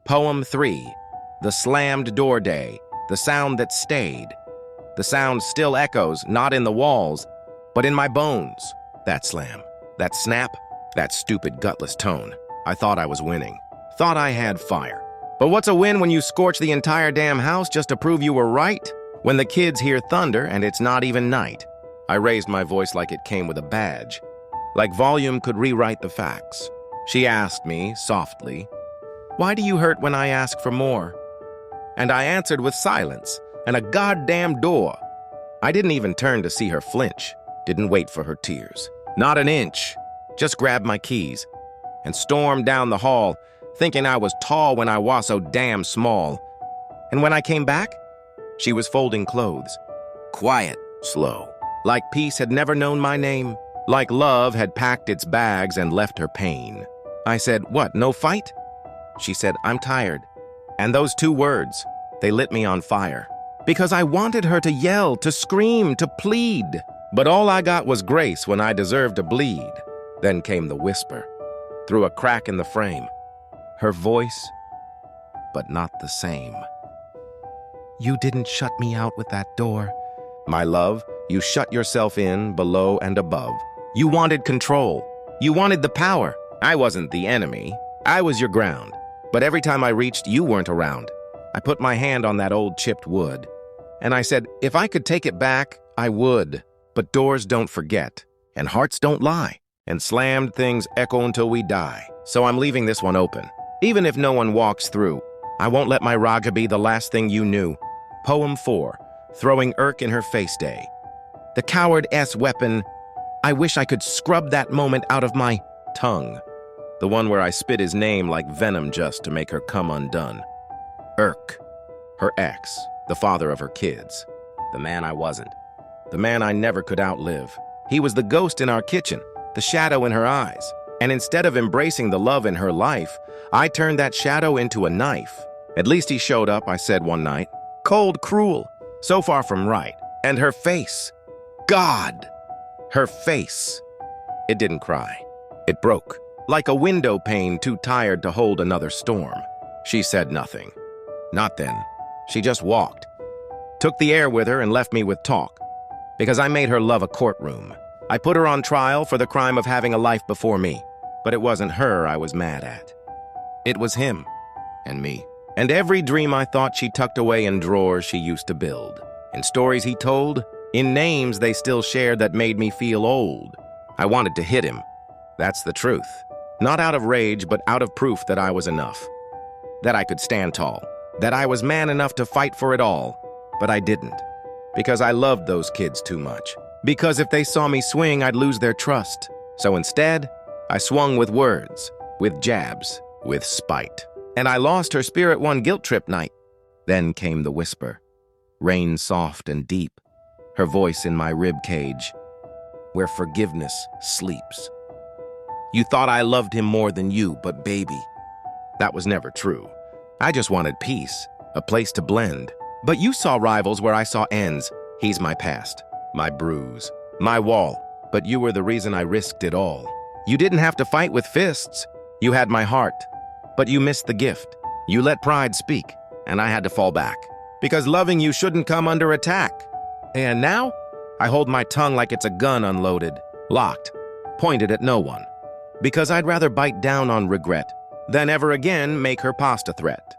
Poem 3. The Slammed Door Day, the sound that stayed. The sound still echoes, not in the walls, but in my bones. That slam, that snap, that stupid gutless tone. I thought I was winning. Thought I had fire. But what's a win when you scorch the entire damn house just to prove you were right? When the kids hear thunder and it's not even night. I raised my voice like it came with a badge. Like volume could rewrite the facts. She asked me, softly, "Why do you hurt when I ask for more?" And I answered with silence and a goddamn door. I didn't even turn to see her flinch. Didn't wait for her tears. Not an inch. Just grabbed my keys and stormed down the hall, thinking I was tall when I was so damn small. And when I came back, she was folding clothes. Quiet, slow. Like peace had never known my name. Like love had packed its bags and left her pain. I said, "What, no fight?" She said, "I'm tired." And those two words, they lit me on fire. Because I wanted her to yell, to scream, to plead. But all I got was grace when I deserved to bleed. Then came the whisper, through a crack in the frame. Her voice, but not the same. "You didn't shut me out with that door. My love, you shut yourself in below and above. You wanted control. You wanted the power. I wasn't the enemy. I was your ground. But every time I reached, you weren't around. I put my hand on that old chipped wood. And I said, if I could take it back, I would. But doors don't forget. And hearts don't lie. And slammed things echo until we die. So I'm leaving this one open. Even if no one walks through, I won't let my raga be the last thing you knew. Poem 4. Throwing irk in her face day. The coward-s weapon. I wish I could scrub that moment out of my tongue. The one where I spit his name like venom just to make her come undone. Irk. Her ex. The father of her kids. The man I wasn't. The man I never could outlive. He was the ghost in our kitchen. The shadow in her eyes. And instead of embracing the love in her life, I turned that shadow into a knife. At least he showed up, I said one night. Cold, cruel. So far from right. And her face. God! Her face. It didn't cry. It broke. Like a window pane too tired to hold another storm. She said nothing. Not then. She just walked. Took the air with her and left me with talk. Because I made her love a courtroom. I put her on trial for the crime of having a life before me. But it wasn't her I was mad at. It was him. And me. And every dream I thought she tucked away in drawers she used to build. In stories he told, in names they still shared that made me feel old. I wanted to hit him. That's the truth. Not out of rage, but out of proof that I was enough. That I could stand tall. That I was man enough to fight for it all. But I didn't. Because I loved those kids too much. Because if they saw me swing, I'd lose their trust. So instead, I swung with words, with jabs, with spite. And I lost her spirit one guilt trip night. Then came the whisper. Rain soft and deep. Her voice in my rib cage. Where forgiveness sleeps. You thought I loved him more than you, but baby, that was never true. I just wanted peace, a place to blend. But you saw rivals where I saw ends. He's my past, my bruise, my wall. But you were the reason I risked it all. You didn't have to fight with fists. You had my heart. But you missed the gift. You let pride speak, and I had to fall back. Because loving you shouldn't come under attack. And now, I hold my tongue like it's a gun unloaded, locked, pointed at no one. Because I'd rather bite down on regret than ever again make her pasta threat.